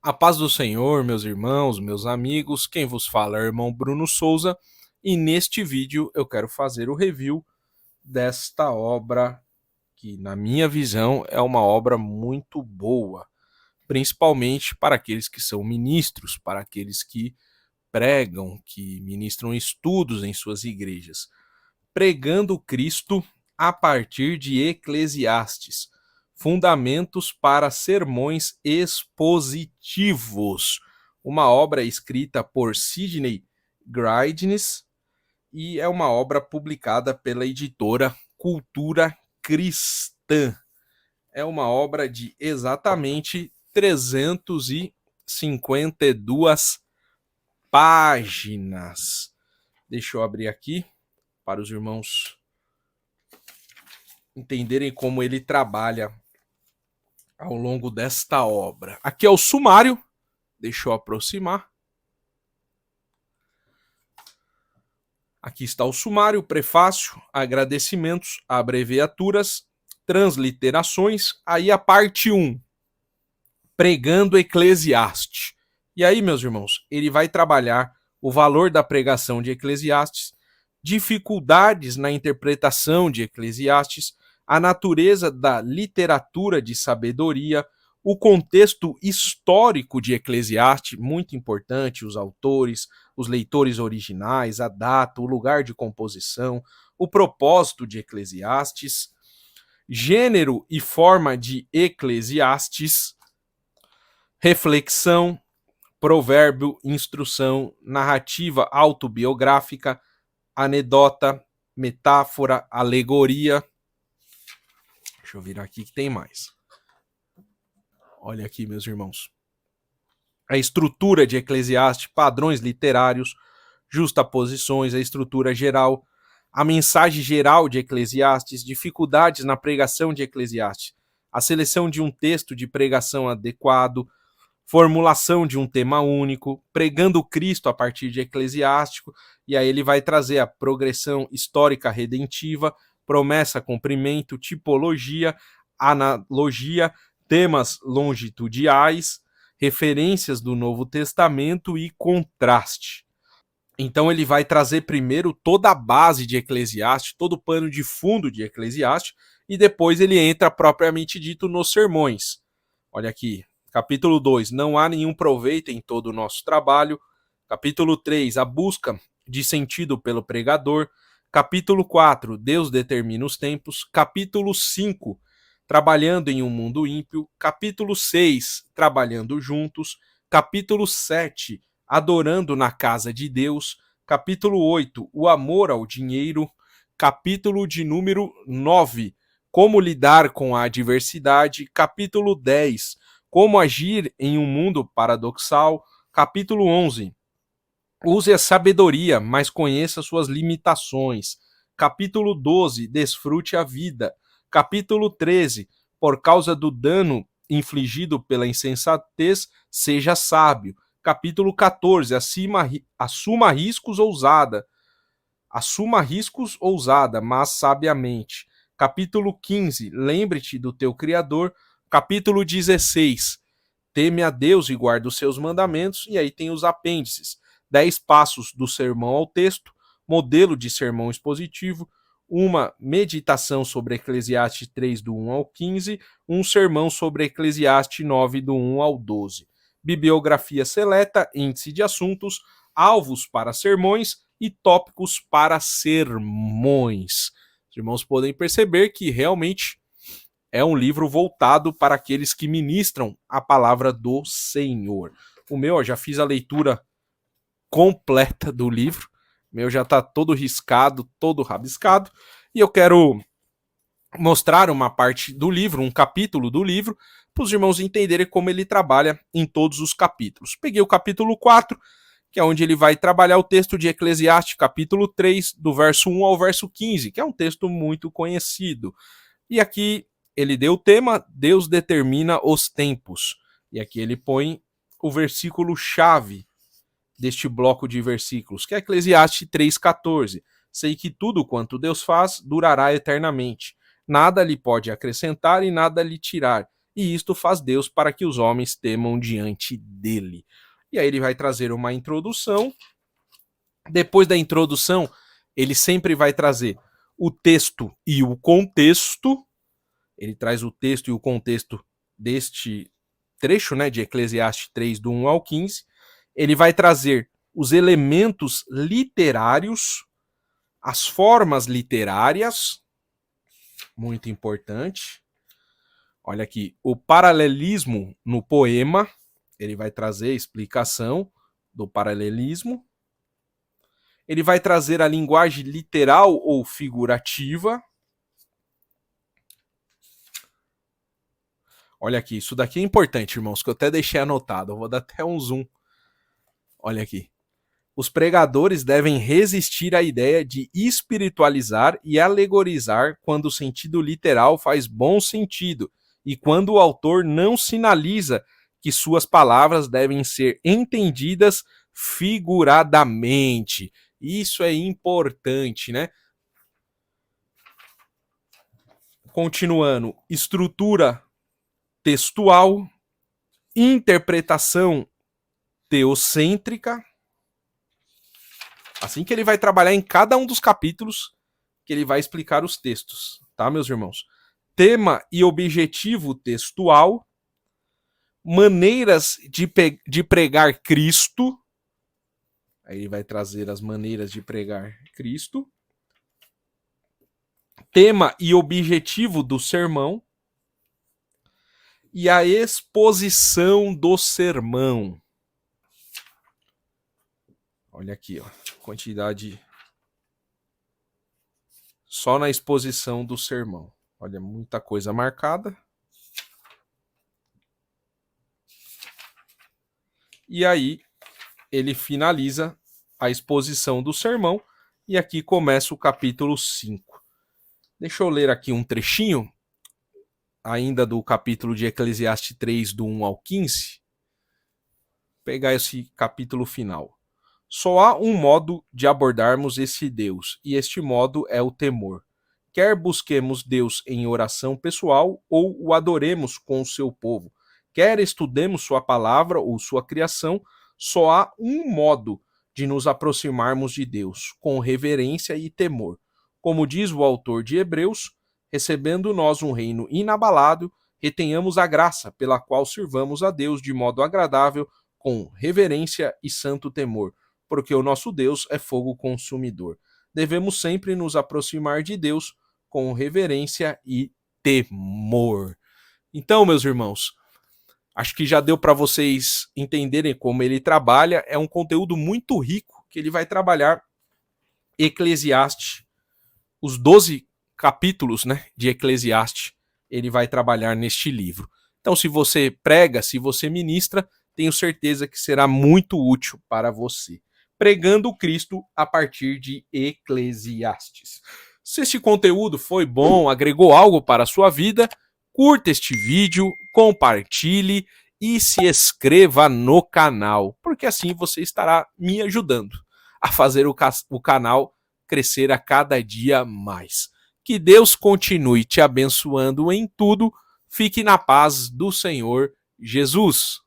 A paz do Senhor, meus irmãos, meus amigos, quem vos fala é o irmão Bruno Souza e neste vídeo eu quero fazer o review desta obra que, na minha visão, é uma obra muito boa, principalmente para aqueles que são ministros, para aqueles que pregam, que ministram estudos em suas igrejas. Pregando Cristo a partir de Eclesiastes. Fundamentos para sermões expositivos. Uma obra escrita por Sidney Giddens e é uma obra publicada pela editora Cultura Cristã. É uma obra de exatamente 352 páginas. Deixa eu abrir aqui para os irmãos entenderem como ele trabalha ao longo desta obra. Aqui é o sumário, deixa eu aproximar. Aqui está o sumário, prefácio, agradecimentos, abreviaturas, transliterações, aí a parte 1, pregando Eclesiastes. E aí, meus irmãos, ele vai trabalhar o valor da pregação de Eclesiastes, dificuldades na interpretação de Eclesiastes, a natureza da literatura de sabedoria, o contexto histórico de Eclesiastes, muito importante, os autores, os leitores originais, a data, o lugar de composição, o propósito de Eclesiastes, gênero e forma de Eclesiastes, reflexão, provérbio, instrução, narrativa autobiográfica, anedota, metáfora, alegoria. Deixa eu virar aqui que tem mais. Olha aqui, meus irmãos. A estrutura de Eclesiastes, padrões literários, justaposições, a estrutura geral, a mensagem geral de Eclesiastes, dificuldades na pregação de Eclesiastes, a seleção de um texto de pregação adequado, formulação de um tema único, pregando Cristo a partir de Eclesiástico, e aí ele vai trazer a progressão histórica redentiva, promessa, cumprimento, tipologia, analogia, temas longitudinais, referências do Novo Testamento e contraste. Então ele vai trazer primeiro toda a base de Eclesiastes, todo o pano de fundo de Eclesiastes, e depois ele entra propriamente dito nos sermões. Olha aqui, capítulo 2, não há nenhum proveito em todo o nosso trabalho. Capítulo 3, a busca de sentido pelo pregador. Capítulo 4, Deus determina os tempos. Capítulo 5, trabalhando em um mundo ímpio. Capítulo 6, trabalhando juntos. Capítulo 7, adorando na casa de Deus. Capítulo 8, o amor ao dinheiro. Capítulo de número 9, como lidar com a adversidade. Capítulo 10, como agir em um mundo paradoxal. Capítulo 11, use a sabedoria, mas conheça suas limitações. Capítulo 12, desfrute a vida. Capítulo 13, por causa do dano infligido pela insensatez, seja sábio. Capítulo 14, assuma riscos ousada. Assuma riscos ousada, mas sabiamente. Capítulo 15, lembre-te do teu Criador. Capítulo 16, teme a Deus e guarda os seus mandamentos. E aí tem os apêndices. 10 passos do sermão ao texto, modelo de sermão expositivo, uma meditação sobre Eclesiastes 3, do 1 ao 15, um sermão sobre Eclesiastes 9, do 1 ao 12. Bibliografia seleta, índice de assuntos, alvos para sermões e tópicos para sermões. Os irmãos podem perceber que realmente é um livro voltado para aqueles que ministram a palavra do Senhor. O meu, eu já fiz a leitura completa do livro, o meu já está todo riscado, todo rabiscado, e eu quero mostrar uma parte do livro, um capítulo do livro, para os irmãos entenderem como ele trabalha em todos os capítulos. Peguei o capítulo 4, que é onde ele vai trabalhar o texto de Eclesiastes, capítulo 3, do verso 1 ao verso 15, que é um texto muito conhecido. E aqui ele deu o tema, Deus determina os tempos. E aqui ele põe o versículo-chave deste bloco de versículos, que é Eclesiastes 3,14. Sei que tudo quanto Deus faz durará eternamente. Nada lhe pode acrescentar e nada lhe tirar. e isto faz Deus para que os homens temam diante dele. E aí ele vai trazer uma introdução. Depois da introdução, ele sempre vai trazer o texto e o contexto. Ele traz o texto e o contexto deste trecho, né, de Eclesiastes 3, do 1 ao 15. Ele vai trazer os elementos literários, as formas literárias, muito importante. Olha aqui, o paralelismo no poema, ele vai trazer a explicação do paralelismo. Ele vai trazer a linguagem literal ou figurativa. Olha aqui, isso daqui é importante, irmãos, que eu até deixei anotado. Eu vou dar até um zoom. Olha aqui. Os pregadores devem resistir à ideia de espiritualizar e alegorizar quando o sentido literal faz bom sentido e quando o autor não sinaliza que suas palavras devem ser entendidas figuradamente. Isso é importante, né? Continuando, estrutura textual, interpretação teocêntrica. Assim que ele vai trabalhar em cada um dos capítulos, que ele vai explicar os textos, tá, meus irmãos? Tema e objetivo textual, maneiras de pregar Cristo. Aí ele vai trazer as maneiras de pregar Cristo. Tema e objetivo do sermão. E a exposição do sermão. Olha aqui, ó, quantidade só na exposição do sermão. Olha, muita coisa marcada. E aí ele finaliza a exposição do sermão e aqui começa o capítulo 5. Deixa eu ler aqui um trechinho ainda do capítulo de Eclesiastes 3, do 1 ao 15. Pegar esse capítulo final. Só há um modo de abordarmos esse Deus, e este modo é o temor. Quer busquemos Deus em oração pessoal ou o adoremos com o seu povo, quer estudemos sua palavra ou sua criação, só há um modo de nos aproximarmos de Deus, com reverência e temor. Como diz o autor de Hebreus, recebendo nós um reino inabalado, retenhamos a graça pela qual sirvamos a Deus de modo agradável, com reverência e santo temor, porque o nosso Deus é fogo consumidor. Devemos sempre nos aproximar de Deus com reverência e temor. Então, meus irmãos, acho que já deu para vocês entenderem como ele trabalha. É um conteúdo muito rico que ele vai trabalhar Eclesiastes, os 12 capítulos, né, de Eclesiastes, ele vai trabalhar neste livro. Então, se você prega, se você ministra, tenho certeza que será muito útil para você. Pregando Cristo a partir de Eclesiastes. Se este conteúdo foi bom, agregou algo para a sua vida, curta este vídeo, compartilhe e se inscreva no canal, porque assim você estará me ajudando a fazer o canal crescer a cada dia mais. Que Deus continue te abençoando em tudo. Fique na paz do Senhor Jesus.